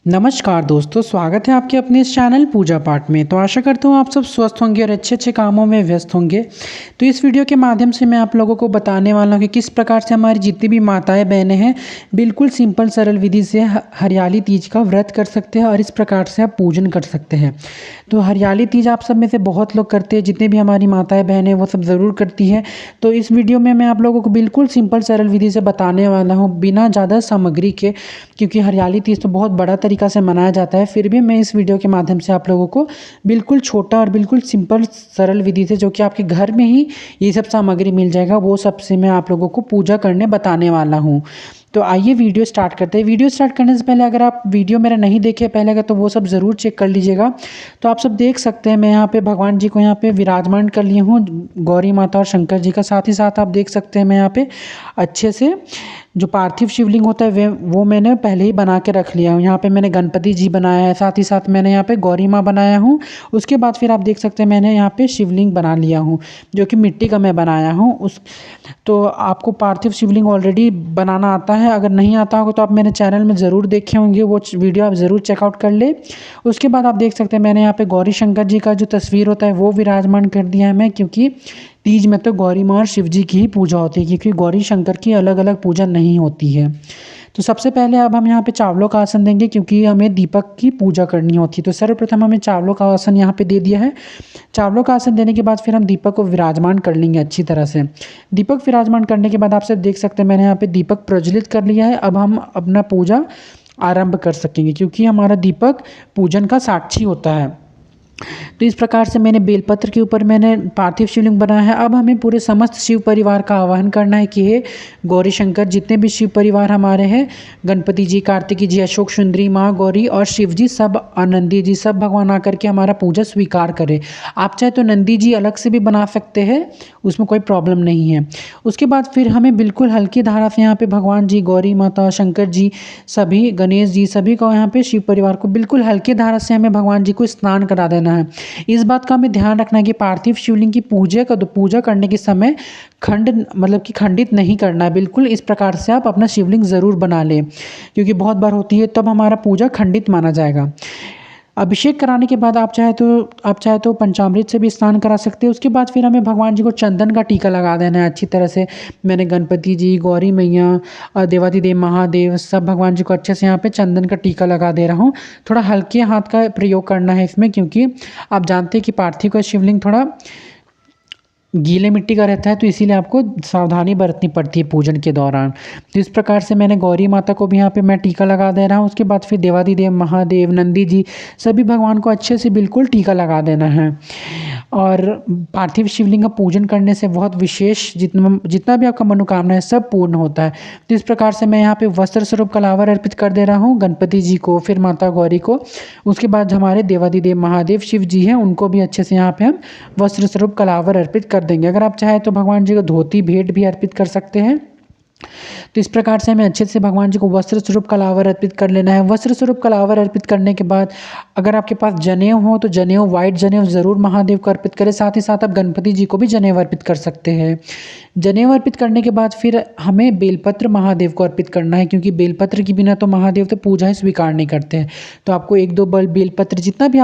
नमस्कार दोस्तों, स्वागत है आपके अपने इस चैनल पूजा पाठ में। तो आशा करता हूँ आप सब स्वस्थ होंगे और अच्छे कामों में व्यस्त होंगे। तो इस वीडियो के माध्यम से मैं आप लोगों को बताने वाला हूँ कि किस प्रकार से हमारी जितनी भी माताएं बहनें हैं बिल्कुल सिंपल सरल विधि से हरियाली तीज का व्रत कर सकते हैं और इस प्रकार से आप पूजन कर सकते हैं। तो हरियाली तीज आप सब में से बहुत लोग करते हैं, जितने भी हमारी माताएं बहनें वो सब ज़रूर करती है। तो इस वीडियो में मैं आप लोगों को बिल्कुल सिंपल सरल विधि से बताने वाला हूँ बिना ज़्यादा सामग्री के, क्योंकि हरियाली तीज तो बहुत बड़ा तरीका से मनाया जाता है। फिर भी मैं इस वीडियो के माध्यम से आप लोगों को बिल्कुल छोटा और बिल्कुल सिंपल सरल विधि से, जो कि आपके घर में ही ये सब सामग्री मिल जाएगा, वो सबसे मैं आप लोगों को पूजा करने बताने वाला हूँ। तो आइए वीडियो स्टार्ट करते हैं। वीडियो स्टार्ट करने से पहले अगर आप वीडियो मेरा नहीं देखे पहले अगर, तो वो सब ज़रूर चेक कर लीजिएगा। तो आप सब देख सकते हैं मैं यहाँ पे भगवान जी को यहाँ पे विराजमान कर लिया हूँ, गौरी माता और शंकर जी का। साथ ही साथ आप देख सकते हैं मैं यहाँ पे अच्छे से जो पार्थिव शिवलिंग होता है वो मैंने पहले ही बना के रख लिया हूँ। यहाँ पे मैंने गणपति जी बनाया है, साथ ही साथ मैंने यहाँ पे गौरी माँ बनाया हूँ। उसके बाद फिर आप देख सकते हैं मैंने यहाँ पे शिवलिंग बना लिया हूँ, जो कि मिट्टी का मैं बनाया हूँ। तो आपको पार्थिव शिवलिंग ऑलरेडी बनाना आता है, अगर नहीं आता होगा तो आप मेरे चैनल में ज़रूर देखे होंगे, वो वीडियो आप ज़रूर चेकआउट कर ले। उसके बाद आप देख सकते हैं मैंने यहाँ पे गौरी शंकर जी का जो तस्वीर होता है वो विराजमान कर दिया है मैं, क्योंकि तीज में तो गौरी माँ और शिव जी की ही पूजा होती है, क्योंकि गौरी शंकर की अलग अलग पूजा नहीं होती है। तो सबसे पहले अब हम यहाँ पे चावलों का आसन देंगे, क्योंकि हमें दीपक की पूजा करनी होती है। तो सर्वप्रथम हमें चावलों का आसन यहाँ पे दे दिया है। चावलों का आसन देने के बाद फिर हम दीपक को विराजमान कर लेंगे अच्छी तरह से। दीपक विराजमान करने के बाद आप सब देख सकते हैं मैंने यहाँ पे दीपक प्रज्वलित कर लिया है। अब हम अपना पूजा आरंभ कर सकेंगे, क्योंकि हमारा दीपक पूजन का साक्षी होता है। तो इस प्रकार से मैंने बेलपत्र के ऊपर मैंने पार्थिव शिवलिंग बनाया है। अब हमें पूरे समस्त शिव परिवार का आवाहन करना है कि हे गौरी शंकर, जितने भी शिव परिवार हमारे हैं, गणपति जी, कार्तिकी जी, अशोक सुंदरी माँ गौरी और शिव जी, सब आनंदी जी, सब भगवान आकर के हमारा पूजा स्वीकार करें। आप चाहे तो नंदी जी अलग से भी बना सकते हैं, उसमें कोई प्रॉब्लम नहीं है। उसके बाद फिर हमें बिल्कुल हल्की धारा से यहाँ पे भगवान जी, गौरी माता, शंकर जी, सभी गणेश जी, सभी को यहाँ पे शिव परिवार को बिल्कुल हल्की धारा से हमें भगवान जी को स्नान करा देना है। इस बात का हमें ध्यान रखना है कि पार्थिव शिवलिंग की पूजा करने के समय खंडित नहीं करना है। बिल्कुल इस प्रकार से आप अपना शिवलिंग ज़रूर बना लें, क्योंकि बहुत बार होती है तब हमारा पूजा खंडित माना जाएगा। अभिषेक कराने के बाद आप चाहे तो पंचामृत से भी स्नान करा सकते हैं। उसके बाद फिर हमें भगवान जी को चंदन का टीका लगा देना है अच्छी तरह से। मैंने गणपति जी, गौरी मैया और देवाधिदेव महादेव, सब भगवान जी को अच्छे से यहाँ पे चंदन का टीका लगा दे रहा हूँ। थोड़ा हल्के हाथ का प्रयोग करना है इसमें, क्योंकि आप जानते हैं कि पार्थिव का शिवलिंग थोड़ा गीले मिट्टी का रहता है, तो इसीलिए आपको सावधानी बरतनी पड़ती है पूजन के दौरान। तो इस प्रकार से मैंने गौरी माता को भी यहाँ पे मैं टीका लगा दे रहा हूँ। उसके बाद फिर देवाधिदेव महादेव, नंदी जी, सभी भगवान को अच्छे से बिल्कुल टीका लगा देना है। और पार्थिव शिवलिंग का पूजन करने से बहुत विशेष जितना भी आपका मनोकामना है सब पूर्ण होता है। तो इस प्रकार से मैं यहाँ पे वस्त्र स्वरूप कलावर अर्पित कर दे रहा हूँ गणपति जी को, फिर माता गौरी को। उसके बाद हमारे देवाधिदेव महादेव शिव जी हैं, उनको भी अच्छे से यहाँ पे हम वस्त्र स्वरूप कलावर अर्पित कर देंगे। अगर आप चाहें तो भगवान जी को धोती भेंट भी अर्पित कर सकते हैं। तो इस प्रकार से हमें अच्छे से भगवान जी को वस्त्र स्वरूप कलावर अर्पित कर लेना है। वस्त्र स्वरूप कलावर अर्पित करने के बाद अगर आपके पास जनेऊ हो तो जनेऊ, वाइट जनेऊ ज़रूर महादेव को अर्पित करें। साथ ही साथ आप गणपति जी को भी जनेऊ अर्पित कर सकते हैं। जनेऊ अर्पित करने के बाद फिर हमें बेलपत्र महादेव को अर्पित करना है, क्योंकि बेलपत्र के बिना तो महादेव तो पूजा ही स्वीकार नहीं करते हैं। तो आपको 1-2 बेलपत्र जितना भी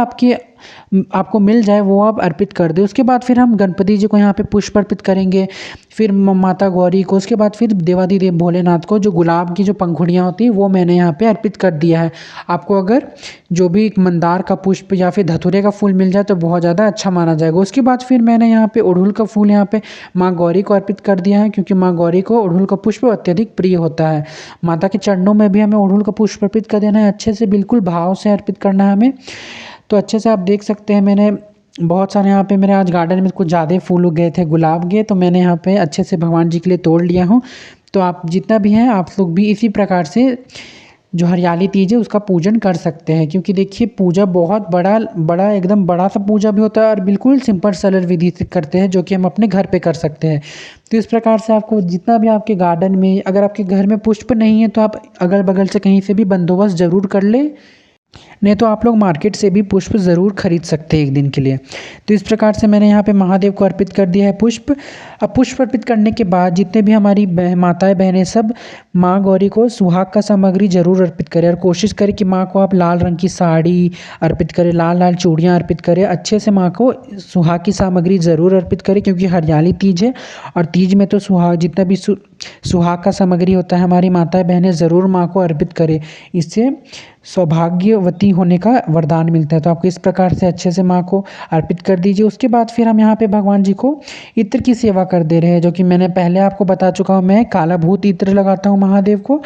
आपको मिल जाए वो आप अर्पित कर दें। उसके बाद फिर हम गणपति जी को यहाँ पे पुष्प अर्पित करेंगे, फिर माता गौरी को, उसके बाद फिर देवाधिदेव भोलेनाथ को जो गुलाब की जो पंखुड़ियाँ होती हैं वो मैंने यहाँ पे अर्पित कर दिया है। आपको अगर जो भी मंदार का पुष्प या फिर धतूरे का फूल मिल जाए तो बहुत ज़्यादा अच्छा माना जाएगा। उसके बाद फिर मैंने यहाँ पे अड़हुल का फूल यहाँ पे माँ गौरी को अर्पित कर दिया है, क्योंकि माँ गौरी को अड़हुल का पुष्प अत्यधिक प्रिय होता है। माता के चरणों में भी हमें अड़हुल का पुष्प अर्पित कर देना है, अच्छे से बिल्कुल भाव से अर्पित करना है हमें। तो अच्छे से आप देख सकते हैं मैंने बहुत सारे यहाँ पे मेरे आज गार्डन में कुछ ज़्यादा फूल उग गए थे गुलाब के, तो मैंने यहाँ पे अच्छे से भगवान जी के लिए तोड़ लिया हूँ। तो आप जितना भी हैं आप लोग भी इसी प्रकार से जो हरियाली तीज है उसका पूजन कर सकते हैं, क्योंकि देखिए पूजा बहुत बड़ा एकदम बड़ा सा पूजा भी होता है और बिल्कुल सिंपल सरल विधि से करते हैं, जो कि हम अपने घर पे कर सकते हैं। तो इस प्रकार से आपको जितना भी आपके गार्डन में, अगर आपके घर में पुष्प नहीं है तो आप अगल बगल से कहीं से भी बंदोबस्त ज़रूर कर ले। नहीं तो आप लोग मार्केट से भी पुष्प ज़रूर खरीद सकते हैं एक दिन के लिए। तो इस प्रकार से मैंने यहाँ पे महादेव को अर्पित कर दिया है पुष्प। अब पुष्प अर्पित करने के बाद जितने भी हमारी माताएं बहनें सब माँ गौरी को सुहाग का सामग्री जरूर अर्पित करें, और कोशिश करें कि माँ को आप लाल रंग की साड़ी अर्पित करें, लाल लाल चूड़ियाँ अर्पित करें, अच्छे से माँ को सुहाग की सामग्री ज़रूर अर्पित करें, क्योंकि हरियाली तीज है और तीज में तो सुहाग जितना भी सुहाग का सामग्री होता है हमारी माताएं बहनें ज़रूर माँ को अर्पित करें। इससे सौभाग्यवती होने का वरदान मिलता है। तो आपको इस प्रकार से अच्छे से माँ को अर्पित कर दीजिए। उसके बाद फिर हम यहाँ पे भगवान जी को इत्र की सेवा कर दे रहे हैं, जो कि मैंने पहले आपको बता चुका हूँ। मैं काला भूत इत्र लगाता हूँ महादेव को।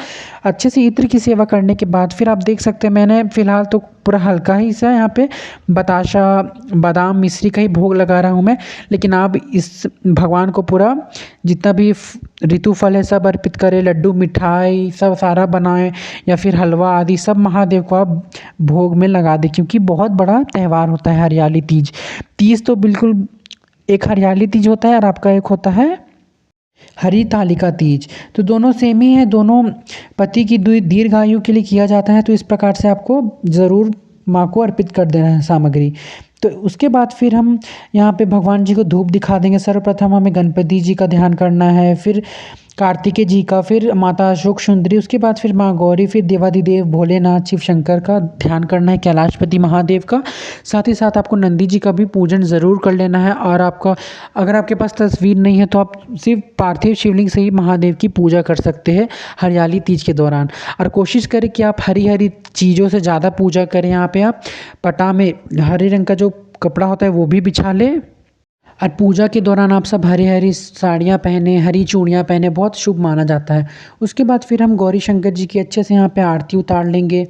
अच्छे से इत्र की सेवा करने के बाद फिर आप देख सकते हैं मैंने फ़िलहाल तो पूरा हल्का ही सा यहाँ पे बताशा बादाम मिश्री का ही भोग लगा रहा हूँ मैं, लेकिन आप इस भगवान को पूरा जितना भी ऋतु फल है सब अर्पित करें, लड्डू मिठाई सब सारा बनाएं या फिर हलवा आदि सब महादेव को आप भोग में लगा दें, क्योंकि बहुत बड़ा त्यौहार होता है हरियाली तीज। तीज तो बिल्कुल एक हरियाली तीज होता है और आपका एक होता है हरितालिका तीज। तो दोनों सेम ही है, दोनों पति की दीर्घायु के लिए किया जाता है। तो इस प्रकार से आपको ज़रूर माँ को अर्पित कर देना है सामग्री। तो उसके बाद फिर हम यहाँ पे भगवान जी को धूप दिखा देंगे। सर्वप्रथम हमें गणपति जी का ध्यान करना है, फिर कार्तिकेय जी का, फिर माता अशोक सुंदरी, उसके बाद फिर माँ गौरी, फिर देवाधिदेव भोलेनाथ शिव शंकर का ध्यान करना है, कैलाशपति महादेव का। साथ ही साथ आपको नंदी जी का भी पूजन ज़रूर कर लेना है। और आपका अगर आपके पास तस्वीर नहीं है तो आप सिर्फ पार्थिव शिवलिंग से ही महादेव की पूजा कर सकते हैं हरियाली तीज के दौरान। और कोशिश करें कि आप हरी हरी चीज़ों से ज़्यादा पूजा करें। यहाँ पे आप पटा में हरे रंग का जो कपड़ा होता है वो भी बिछा लें, और पूजा के दौरान आप सब हरी हरी साड़ियाँ पहने, हरी चूड़ियाँ पहने, बहुत शुभ माना जाता है। उसके बाद फिर हम गौरी शंकर जी की अच्छे से यहाँ पे आरती उतार लेंगे।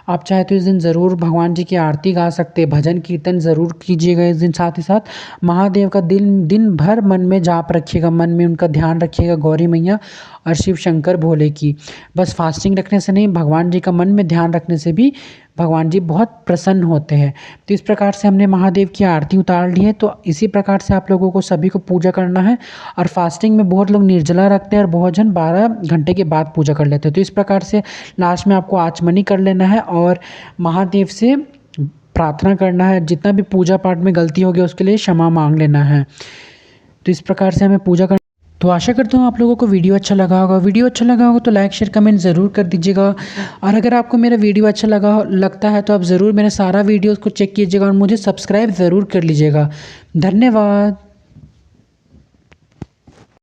आप चाहे तो इस दिन ज़रूर भगवान जी की आरती गा सकते हैं, भजन कीर्तन ज़रूर कीजिएगा इस दिन। साथ ही साथ महादेव का दिन भर मन में जाप रखिएगा, मन में उनका ध्यान रखिएगा, गौरी मैया और शिव शंकर भोले की। बस फास्टिंग रखने से नहीं, भगवान जी का मन में ध्यान रखने से भी भगवान जी बहुत प्रसन्न होते हैं। तो इस प्रकार से हमने महादेव की आरती उतार ली है। तो इसी प्रकार से आप लोगों को सभी को पूजा करना है। और फास्टिंग में बहुत लोग निर्जला रखते हैं और बहुत जन 12 घंटे के बाद पूजा कर लेते हैं। तो इस प्रकार से लास्ट में आपको आचमनी कर लेना है और महादेव से प्रार्थना करना है, जितना भी पूजा पाठ में गलती हो गई उसके लिए क्षमा मांग लेना है। तो इस प्रकार से हमें पूजा करना। तो आशा करता हूँ आप लोगों को वीडियो अच्छा लगा होगा। वीडियो अच्छा लगा होगा तो लाइक शेयर कमेंट ज़रूर कर दीजिएगा। और अगर आपको मेरा वीडियो अच्छा लगता है तो आप ज़रूर मेरे सारा वीडियोस को चेक कीजिएगा और मुझे सब्सक्राइब ज़रूर कर लीजिएगा। धन्यवाद।